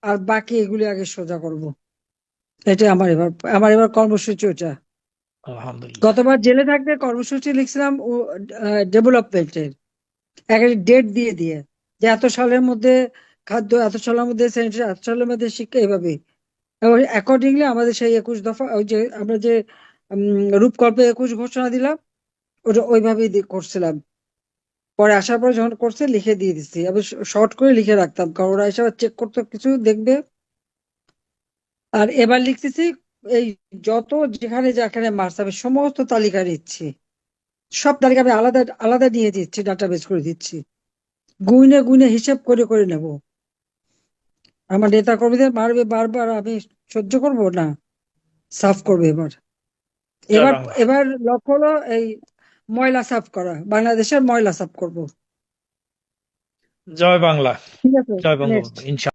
আর বাকি এগুলি আগে সোজা করব। এটাই আমার এবার কর্মসূচি ওটা। আলহামদুলিল্লাহ। গতবার জেলে থাকতে কর্মসূচি লিখছিলাম ডেভেলপমেন্টের একটা ডেট দিয়ে দিয়ে, যে এত সালের মধ্যে খাদ্য, এত সালের মধ্যে স্যানিটারি, এত সালের মধ্যে শিক্ষা, এভাবে। এবং অ্যাকর্ডিংলি আমাদের সেই 21 দফা, ওই যে আমরা যে রূপকল্পে 21 ঘোষণা দিলাম, ওটা ওইভাবেই করছিলাম। পরে আসার পর যখন করছে লিখে দিয়ে দিচ্ছি, আমি শর্ট করে লিখে রাখতাম, কারণ ওরা এসে চেক করতে কিছু দেখবে। আর এবার লিখতেছি এই যত যেখানে যেখানে মার্কস হবে সমস্ত তালিকা নিচ্ছি, সব তালিকা আমি আলাদা আলাদা নিয়ে দিচ্ছি, ডাটাবেস করে দিচ্ছি, গুইনে গুইনে হিসেব করে করে নেব। আমার নেতা কর্মীদের মারবে বারবার, আমি সহ্য করব না, সাফ করবে এবার। জয় এবার বাংলা। এবার লক্ষ্য হলো এই ময়লা সাফ করা, বাংলাদেশের ময়লা সাফ করব। জয় বাংলা। ঠিক আছে, জয় নেক্সট। বঙ্গবন্ধু, ইনশাআল্লাহ।